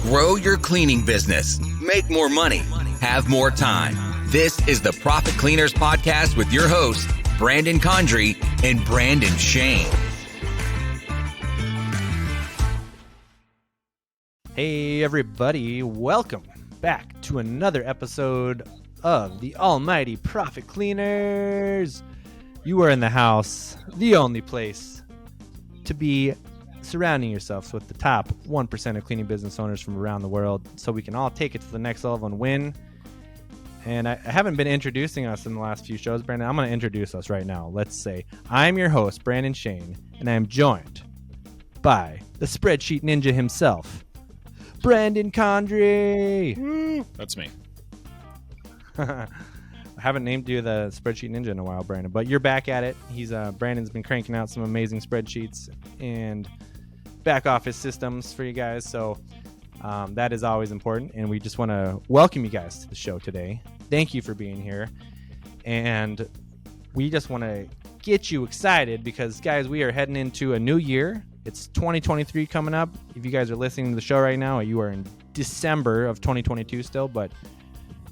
Grow your cleaning business. Make more money. Have more time. This is the Profit Cleaners Podcast with your hosts, Brandon Condry and Brandon Shane. Hey everybody, welcome back to another episode of the Almighty Profit Cleaners. You are in the house, the only place to be, surrounding yourselves with the top 1% of cleaning business owners from around the world so we can all take it to the next level and win. And I haven't been introducing us in the last few shows, Brandon. I'm going to introduce us right now. Let's say I'm your host, Brandon Shane, and I'm joined by the spreadsheet ninja himself, Brandon Condry. That's me. I haven't named you the spreadsheet ninja in a while, Brandon, but you're back at it. Brandon's been cranking out some amazing spreadsheets and back office systems for you guys. So that is always important. And we just want to welcome you guys to the show today. Thank you for being here. And we just want to get you excited because, guys, we are heading into a new year. It's 2023 coming up. If you guys are listening to the show right now, you are in December of 2022 still, but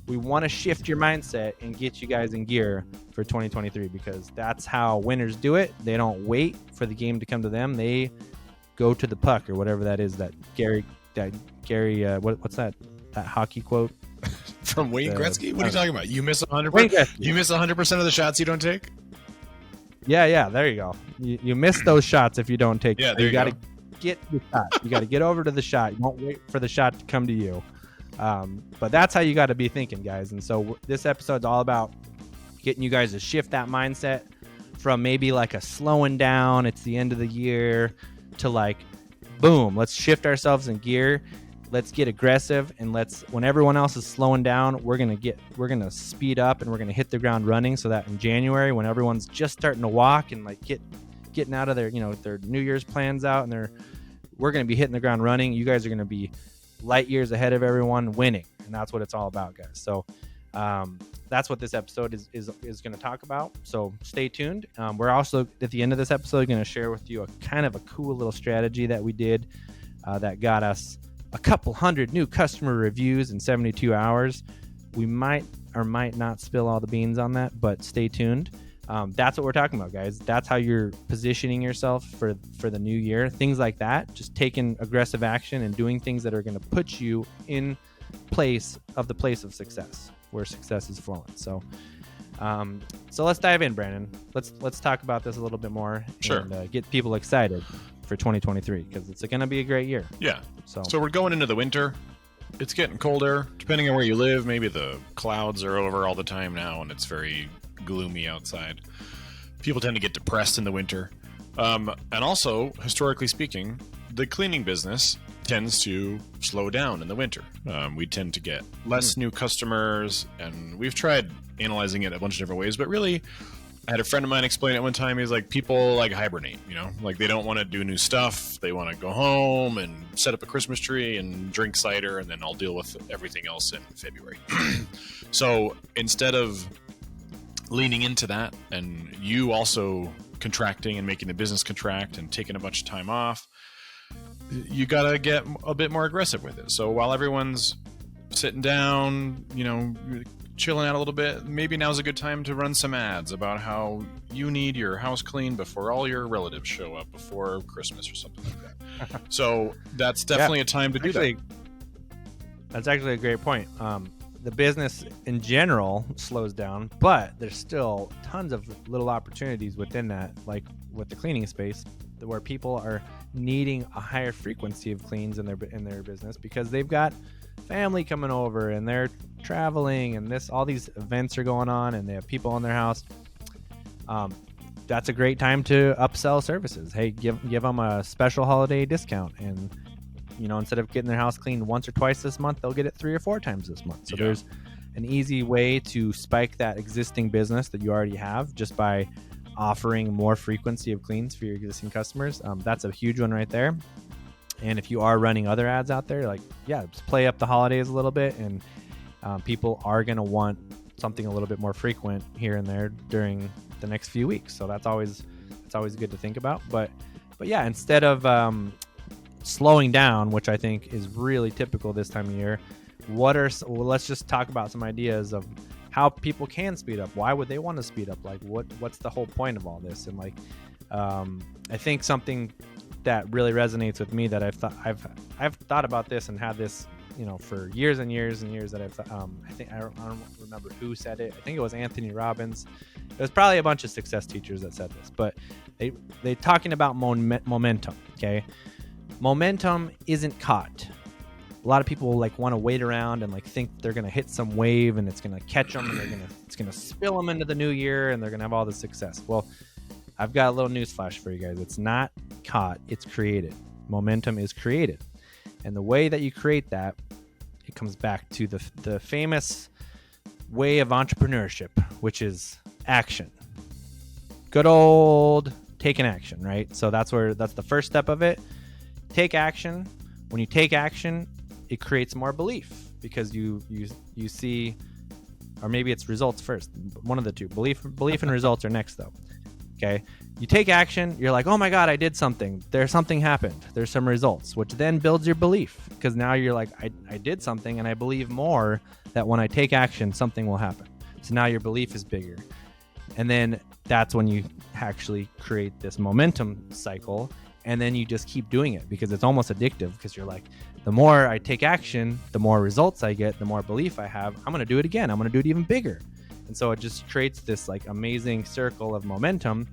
we want to shift your mindset and get you guys in gear for 2023 because that's how winners do it. They don't wait for the game to come to them. They go to the puck or whatever that is. That Gary, what's that hockey quote from Wayne Gretzky? What are you talking about? You miss 100%. You miss 100% of the shots you don't take. Yeah. There you go. You miss those shots if you don't take. Yeah, there you got to go. get the shot. You got to get over to the shot. You don't wait for the shot to come to you. But that's how you got to be thinking, guys. And so this episode's all about getting you guys to shift that mindset from maybe like a slowing down, it's the end of the year, to like, boom, let's shift ourselves in gear. Let's get aggressive, and when everyone else is slowing down, we're gonna speed up and we're gonna hit the ground running, so that in January, when everyone's just starting to walk and like getting out of their New Year's plans out, and we're gonna be hitting the ground running. You guys are gonna be light years ahead of everyone, winning, and that's what it's all about, guys. So that's what this episode is going to talk about. So stay tuned. We're also at the end of this episode going to share with you a kind of a cool little strategy that we did that got us a couple hundred new customer reviews in 72 hours. We might or might not spill all the beans on that, but stay tuned. That's what we're talking about, guys. That's how you're positioning yourself for the new year. Things like that, just taking aggressive action and doing things that are going to put you in place of success, where success is flowing. So let's dive in, Brandon. Let's talk about this a little bit more. Sure. And get people excited for 2023 because it's going to be a great year. Yeah. So we're going into the winter. It's getting colder. Depending on where you live, maybe the clouds are over all the time now, and it's very gloomy outside. People tend to get depressed in the winter. And also, historically speaking, the cleaning business tends to slow down in the winter. We tend to get less new customers, and we've tried analyzing it a bunch of different ways, but really, I had a friend of mine explain it one time. He's like, people like hibernate, like they don't want to do new stuff. They want to go home and set up a Christmas tree and drink cider, and then I'll deal with everything else in February. So instead of leaning into that, and you also contracting and making the business contract and taking a bunch of time off, you got to get a bit more aggressive with it. So while everyone's sitting down, chilling out a little bit, maybe now's a good time to run some ads about how you need your house clean before all your relatives show up before Christmas or something like that. So that's definitely a time to do that. That's actually a great point. The business in general slows down, but there's still tons of little opportunities within that, like with the cleaning space, where people are needing a higher frequency of cleans in their business because they've got family coming over and they're traveling and all these events are going on and they have people in their house. That's a great time to upsell services. Hey, give them a special holiday discount, and instead of getting their house cleaned once or twice this month, they'll get it 3 or 4 times this month. So there's an easy way to spike that existing business that you already have just by offering more frequency of cleans for your existing customers. That's a huge one right there. And if you are running other ads out there, just play up the holidays a little bit, and people are going to want something a little bit more frequent here and there during the next few weeks. So that's always good to think about. But yeah, instead of slowing down, which I think is really typical this time of year, let's just talk about some ideas of how people can speed up. Why would they want to speed up? Like, what's the whole point of all this? And like, I think something that really resonates with me that I've thought about this and had this, for years and years and years that I don't remember who said it. I think it was Anthony Robbins. It was probably a bunch of success teachers that said this, but they talking about momentum. Okay. Momentum isn't caught. A lot of people like want to wait around and like think they're going to hit some wave and it's going to catch them and it's going to spill them into the new year and they're going to have all the success. Well, I've got a little news flash for you guys. It's not caught, it's created. Momentum is created. And the way that you create that, it comes back to the famous way of entrepreneurship, which is action. Good old taking action, right? So that's the first step of it. Take action. When you take action, it creates more belief because you see, or maybe it's results first. One of the two. Belief and results are next though. Okay. You take action, you're like, oh my God, I did something. There's something happened. There's some results, which then builds your belief because now you're like, I did something and I believe more that when I take action, something will happen. So now your belief is bigger. And then that's when you actually create this momentum cycle. And then you just keep doing it because it's almost addictive because you're like, the more I take action, the more results I get, the more belief I have. I'm going to do it again. I'm going to do it even bigger. And so it just creates this like amazing circle of momentum,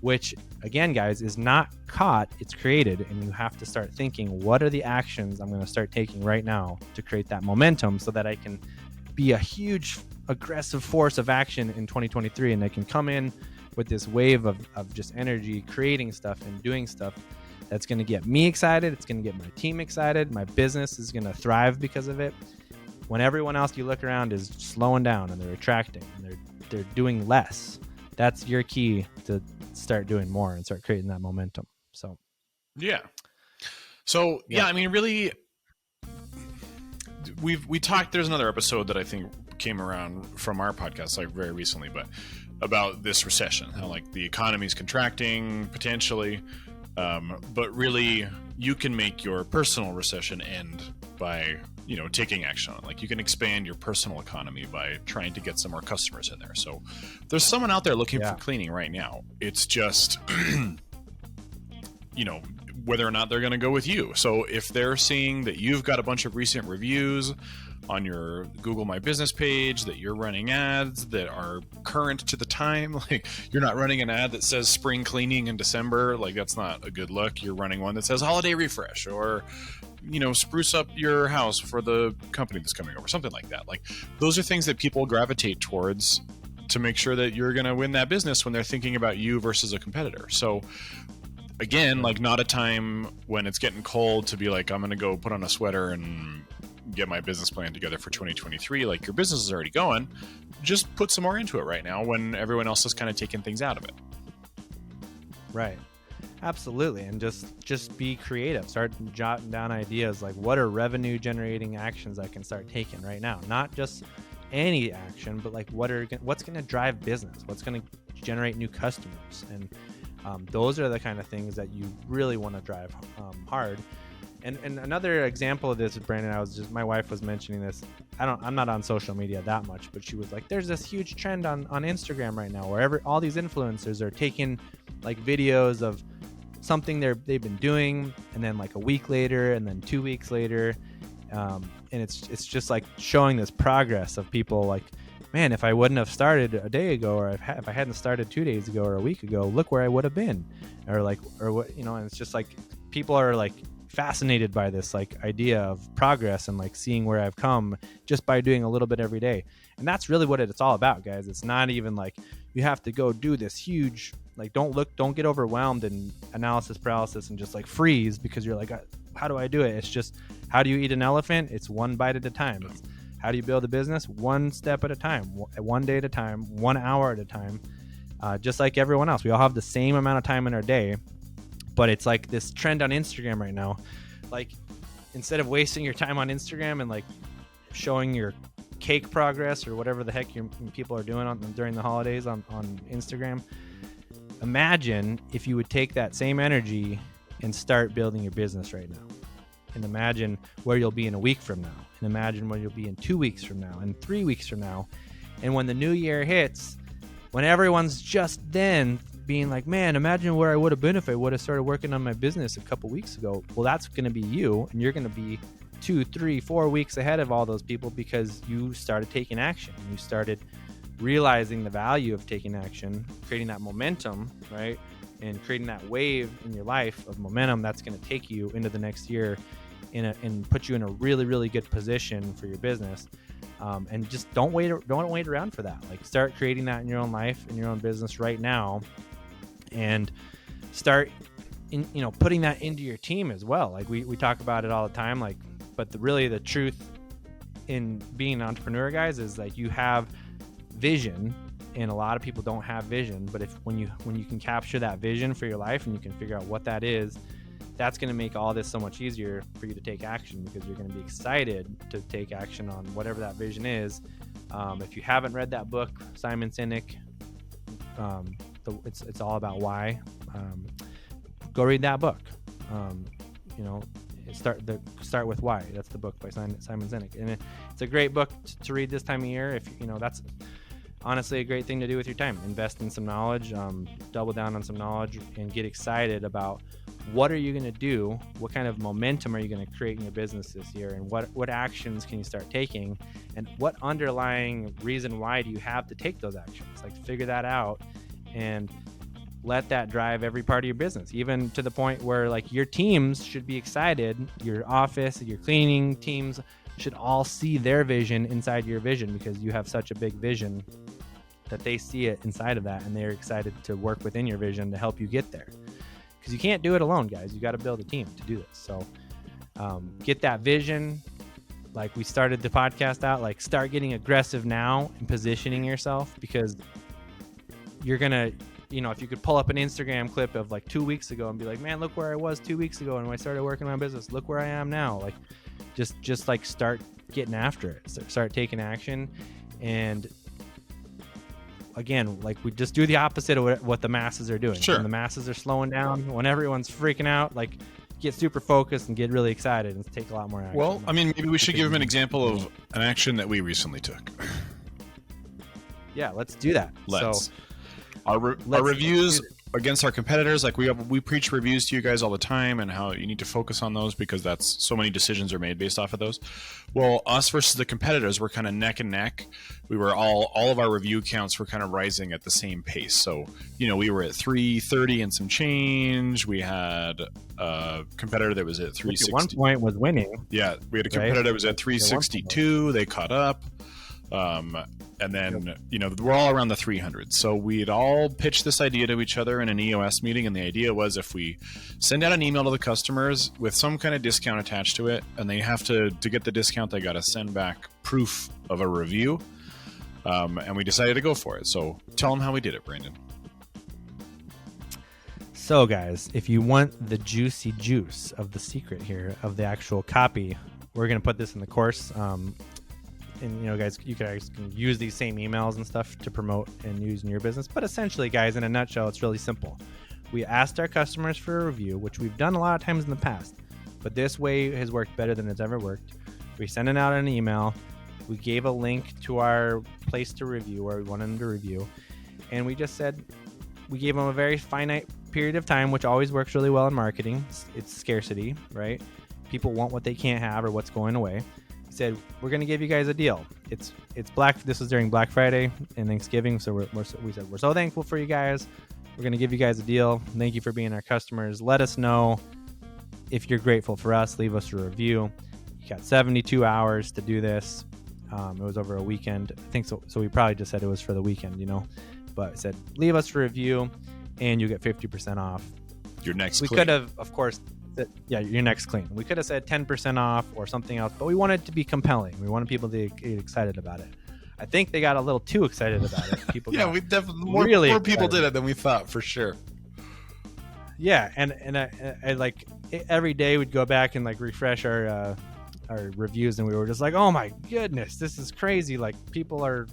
which again, guys, is not caught, it's created. And you have to start thinking, what are the actions I'm going to start taking right now to create that momentum so that I can be a huge aggressive force of action in 2023 and I can come in with this wave of just energy, creating stuff and doing stuff that's going to get me excited. It's going to get my team excited. My business is going to thrive because of it. When everyone else you look around is slowing down and they're retracting and they're doing less, that's your key to start doing more and start creating that momentum. So, yeah. So, yeah, I mean, really, we talked, there's another episode that I think came around from our podcast like very recently, but about this recession, how like the economy's contracting potentially, but really you can make your personal recession end by taking action on it. Like you can expand your personal economy by trying to get some more customers in there. So there's someone out there looking for cleaning right now. It's just whether or not they're going to go with you. So if they're seeing that you've got a bunch of recent reviews on your Google My Business page, that you're running ads that are current to the time, like you're not running an ad that says spring cleaning in December, like that's not a good look. You're running one that says holiday refresh or spruce up your house for the company that's coming over, something like that. Like those are things that people gravitate towards to make sure that you're going to win that business when they're thinking about you versus a competitor. So again, like not a time when it's getting cold to be like, I'm going to go put on a sweater and get my business plan together for 2023. Like your business is already going. Just put some more into it right now when everyone else is kind of taking things out of it. Right. Absolutely. And just be creative. Start jotting down ideas like what are revenue generating actions I can start taking right now? Not just any action, but like what's going to drive business? What's going to generate new customers? And those are the kind of things that you really want to drive hard. And another example of this, Brandon, my wife was mentioning this. I'm not on social media that much, but she was like, there's this huge trend on Instagram right now where all these influencers are taking like videos of something they've been doing, and then like a week later, and then 2 weeks later, and it's just like showing this progress of people like, man, if I wouldn't have started a day ago, or if I hadn't started 2 days ago or a week ago, look where I would have been, or what, and it's just like people are like fascinated by this like idea of progress and like seeing where I've come just by doing a little bit every day. And that's really what it's all about, guys. It's not even like you have to go do this huge, like don't get overwhelmed in analysis paralysis and just like freeze because you're like, how do I do it? It's just, how do you eat an elephant? It's one bite at a time. It's how do you build a business? One step at a time, 1 day at a time, 1 hour at a time. Just like everyone else, we all have the same amount of time in our day, but it's like this trend on Instagram right now. Like instead of wasting your time on Instagram and like showing your cake progress or whatever the heck people are doing during the holidays on Instagram, imagine if you would take that same energy and start building your business right now. And imagine where you'll be in a week from now. And imagine where you'll be in 2 weeks from now and 3 weeks from now. And when the new year hits, when everyone's just then being like, man, imagine where I would have been if I would have started working on my business a couple weeks ago. Well, that's going to be you. And you're going to be 2, 3, 4 weeks ahead of all those people because you started taking action. You started realizing the value of taking action, creating that momentum, right? And creating that wave in your life of momentum that's going to take you into the next year and put you in a really, really good position for your business. And just don't wait around for that. Like, start creating that in your own life, in your own business right now, and start putting that into your team as well. Like we talk about it all the time, like, but the truth in being an entrepreneur, guys, is like you have vision, and a lot of people don't have vision. But when you can capture that vision for your life and you can figure out what that is, that's going to make all this so much easier for you to take action, because you're going to be excited to take action on whatever that vision is. If you haven't read that book, Simon Sinek, it's all about why. Go read that book. Start with why. That's the book by Simon Sinek, and it's a great book to read this time of year. If that's honestly a great thing to do with your time. Invest in some knowledge, double down on some knowledge, and get excited about what are you going to do, what kind of momentum are you going to create in your business this year, and what actions can you start taking, and what underlying reason why do you have to take those actions. Like, figure that out and let that drive every part of your business, even to the point where like your teams should be excited. Your office, your cleaning teams should all see their vision inside your vision, because you have such a big vision that they see it inside of that, and they're excited to work within your vision to help you get there. Because you can't do it alone, guys. You got to build a team to do this. So get that vision. Like we started the podcast out, like start getting aggressive now and positioning yourself, because you're going to, if you could pull up an Instagram clip of like 2 weeks ago and be like, man, look where I was 2 weeks ago and when I started working on my business, look where I am now. Like just like start getting after it, start taking action. And again, like we just do the opposite of what the masses are doing. Sure. When the masses are slowing down, when everyone's freaking out, like get super focused and get really excited and take a lot more action. Well, I mean, maybe we should give him an example of an action that we recently took. Yeah, let's do that. Let's. So, our reviews against our competitors, like we preach reviews to you guys all the time, and how you need to focus on those because that's so many decisions are made based off of those. Well, us versus the competitors, we're kind of neck and neck. We were all of our review counts were kind of rising at the same pace. So, we were at 330 and some change. We had a competitor that was at 360. At one point was winning. Yeah, we had a competitor that was at 362. They caught up. And then, we're all around the 300s. So we'd all pitched this idea to each other in an EOS meeting. And the idea was, if we send out an email to the customers with some kind of discount attached to it, and they have to get the discount, they got to send back proof of a review. And we decided to go for it. So tell them how we did it, Brandon. So guys, if you want the juicy juice of the secret here of the actual copy, we're going to put this in the course. And guys, you guys can use these same emails and stuff to promote and use in your business. But essentially, guys, in a nutshell, it's really simple. We asked our customers for a review, which we've done a lot of times in the past, but this way has worked better than it's ever worked. We sent it out an email. We gave a link to our place to review where we wanted them to review. And we just said, we gave them a very finite period of time, which always works really well in marketing. It's scarcity, right? People want what they can't have or what's going away. Said, we're going to give you guys a deal. It's this was during Black Friday and Thanksgiving, so we said we're so thankful for you guys. We're going to give you guys a deal. Thank you for being our customers. Let us know if you're grateful for us. Leave us a review. You got 72 hours to do this. It was over a weekend, I think so we probably just said it was for the weekend, but it said leave us a review and you get 50% off your next we clean. Could have, of course, your next clean. We could have said 10% off or something else, but we wanted it to be compelling. We wanted people to get excited about it. I think they got a little too excited about it. People we definitely more people did it than we thought, for sure. Yeah, and I like every day we'd go back and like refresh our reviews, and we were just like, oh my goodness, this is crazy. Like, people are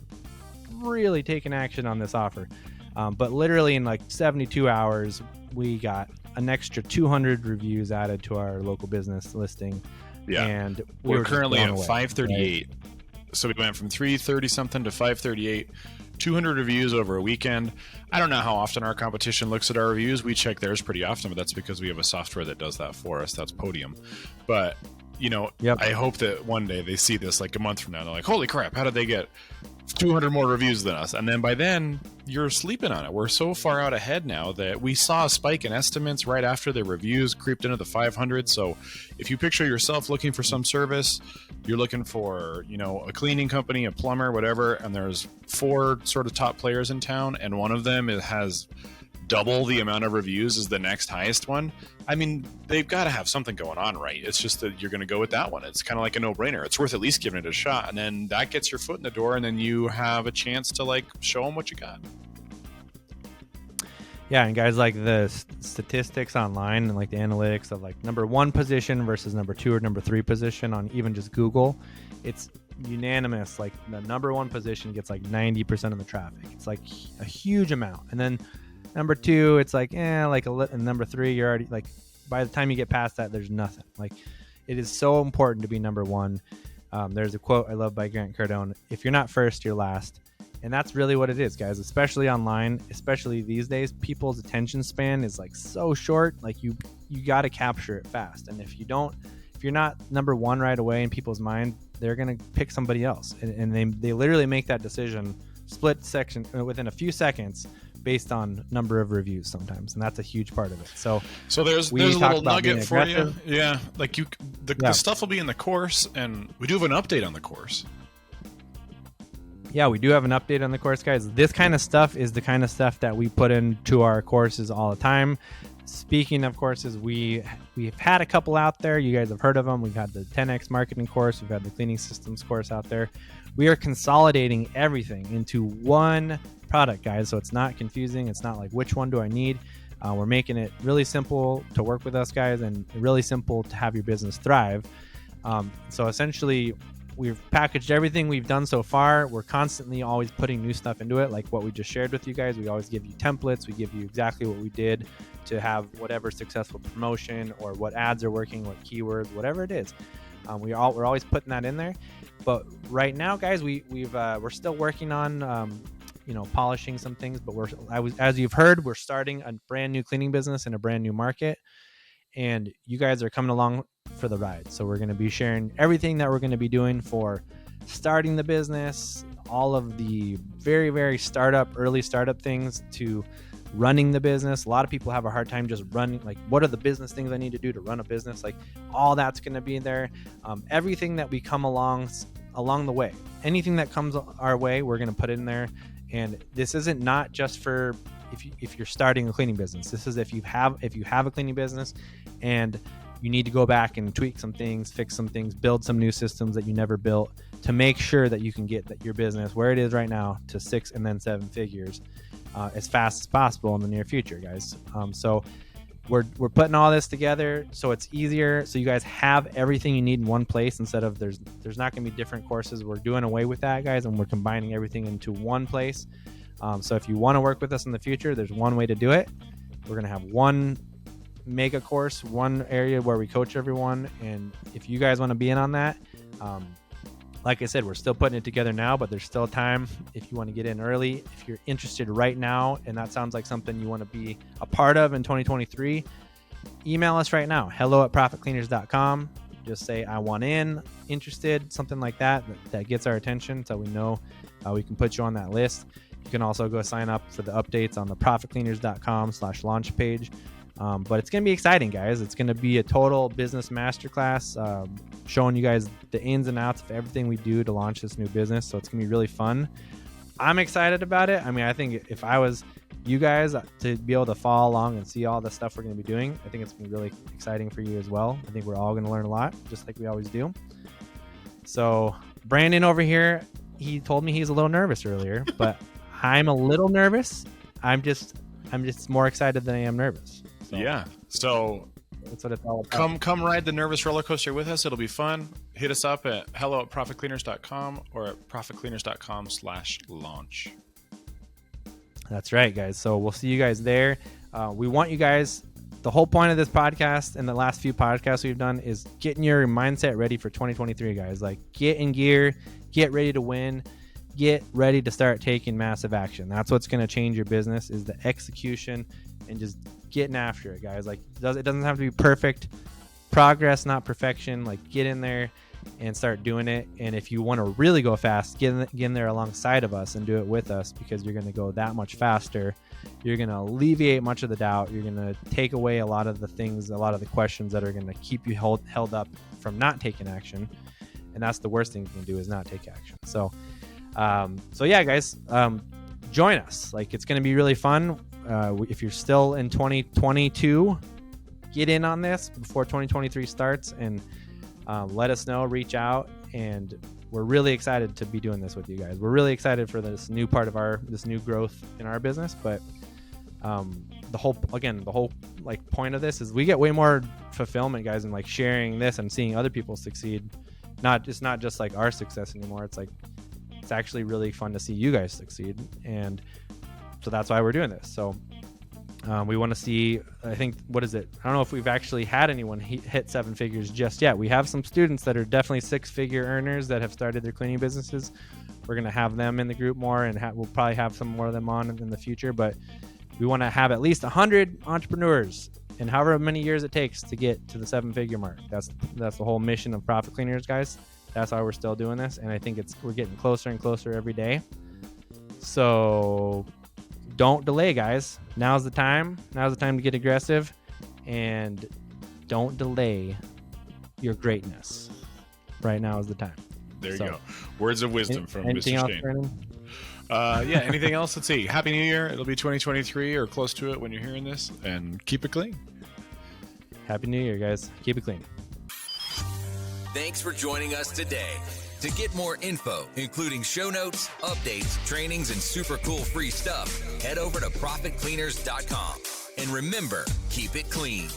really taking action on this offer. But literally in like 72 hours, we got an extra 200 reviews added to our local business listing. Yeah. And we're currently at 538. Right? So we went from 330 something to 538. 200 reviews over a weekend. I don't know how often our competition looks at our reviews. We check theirs pretty often, but that's because we have a software that does that for us. That's Podium. But, you know, I hope that one day they see this like a month from now. They're like, holy crap, how did they get 200 more reviews than us? And then by then, you're sleeping on it. We're so far out ahead now that we saw a spike in estimates right after the reviews creeped into the 500. So if you picture yourself looking for some service, you're looking for, you know, a cleaning company, a plumber, whatever, and there's 4 sort of top players in town, and one of them has double the amount of reviews as the next highest one. I mean, they've got to have something going on, right? It's just that you're going to go with that one. It's kind of like a no-brainer. It's worth at least giving it a shot, and then that gets your foot in the door, and then you have a chance to like show them what you got. Yeah, and guys, like the statistics online and like the analytics of like number 1 position versus number 2 or number 3 position on even just Google, it's unanimous. Like the number 1 position gets like 90% of the traffic. It's like a huge amount. And then number 2, it's like and number 3, you're already like, by the time you get past that, there's nothing. Like, it is so important to be number 1. There's a quote I love by Grant Cardone: if you're not first, you're last. And that's really what it is, guys, especially online, especially these days. People's attention span is like so short. Like you got to capture it fast. And if you're not number 1 right away in people's mind, they're going to pick somebody else. And they literally make that decision split section within a few seconds based on number of reviews sometimes. And that's a huge part of it. So there's a little nugget for you. Yeah. Like the stuff will be in the course, and we do have an update on the course. Yeah, we do have an update on the course, guys. This kind of stuff is the kind of stuff that we put into our courses all the time. Speaking of courses, we've had a couple out there. You guys have heard of them. We've had the 10X marketing course. We've had the cleaning systems course out there. We are consolidating everything into one product, guys. So it's not confusing. It's not like, which one do I need? We're making it really simple to work with us, guys, and really simple to have your business thrive. So essentially, we've packaged everything we've done so far. We're constantly always putting new stuff into it, like what we just shared with you guys. We always give you templates. We give you exactly what we did to have whatever successful promotion, or what ads are working, what keywords, whatever it is. We're always putting that in there. But right now, guys, we're still working on polishing some things. But as you've heard, we're starting a brand new cleaning business in a brand new market, and you guys are coming along for the ride. So we're going to be sharing everything that we're going to be doing for starting the business, all of the very, very early startup things, to running the business. A lot of people have a hard time just running, like, what are the business things I need to do to run a business? Like, all that's going to be there. Everything that we come along the way, anything that comes our way, we're going to put in there. And this isn't not just for if you're starting a cleaning business. This is if you have a cleaning business and you need to go back and tweak some things, fix some things, build some new systems that you never built, to make sure that you can get your business where it is right now to 6 and then 7 figures as fast as possible in the near future, guys. So we're putting all this together so it's easier, so you guys have everything you need in one place, instead of there's not going to be different courses. We're doing away with that, guys, and we're combining everything into one place. So if you want to work with us in the future, there's one way to do it. We're going to have one mega course, one area where we coach everyone. And if you guys want to be in on that, like I said, we're still putting it together now, but there's still time if you want to get in early. If you're interested right now and that sounds like something you want to be a part of in 2023, email us right now, hello@profitcleaners.com. Just say, I want in, interested, something like that gets our attention, so we know we can put you on that list. You can also go sign up for the updates on the profitcleaners.com/launch page. But it's going to be exciting, guys. It's going to be a total business masterclass, showing you guys the ins and outs of everything we do to launch this new business. So it's going to be really fun. I'm excited about it. I mean, I think if I was you guys, to be able to follow along and see all the stuff we're going to be doing, I think it's going to be really exciting for you as well. I think we're all going to learn a lot, just like we always do. So Brandon over here, he told me he's a little nervous earlier, but I'm a little nervous. I'm just more excited than I am nervous. So, yeah. So that's what it's all about. Come ride the nervous roller coaster with us. It'll be fun. Hit us up at hello@profitcleaners.com or at profitcleaners.com/launch. That's right, guys. So we'll see you guys there. We want you guys the whole point of this podcast and the last few podcasts we've done is getting your mindset ready for 2023, guys. Like, get in gear, get ready to win, get ready to start taking massive action. That's what's going to change your business, is the execution and just getting after it, guys. Like, it doesn't have to be perfect. Progress, not perfection. Like, get in there and start doing it. And if you want to really go fast, get in there alongside of us and do it with us, because you're going to go that much faster. You're going to alleviate much of the doubt. You're going to take away a lot of the things, a lot of the questions that are going to keep you held up from not taking action. And that's the worst thing you can do, is not take action. So yeah, guys, join us. Like, it's going to be really fun. If you're still in 2022, get in on this before 2023 starts, and let us know, reach out, and we're really excited to be doing this with you guys. We're really excited for this new part of this new growth in our business. But the whole like point of this is we get way more fulfillment, guys, and like sharing this and seeing other people succeed. It's not just like our success anymore. It's like, it's actually really fun to see you guys succeed. And so that's why we're doing this. So we want to see, I think, what is it? I don't know if we've actually had anyone hit 7 figures just yet. We have some students that are definitely 6-figure earners that have started their cleaning businesses. We're going to have them in the group more, and we'll probably have some more of them on in the future. But we want to have at least 100 entrepreneurs, and however many years it takes to get to the 7-figure mark. That's the whole mission of Profit Cleaners, guys. That's why we're still doing this, and I think we're getting closer and closer every day. So don't delay, guys. Now's the time. Now's the time to get aggressive, and don't delay your greatness. Right now is the time. There you go. Words of wisdom from anything Mr. else, Shane. Brandon? Yeah, anything else? Let's see. Happy New Year. It'll be 2023 or close to it when you're hearing this, and keep it clean. Happy New Year, guys. Keep it clean. Thanks for joining us today. To get more info, including show notes, updates, trainings, and super cool free stuff, head over to ProfitCleaners.com. And remember, keep it clean.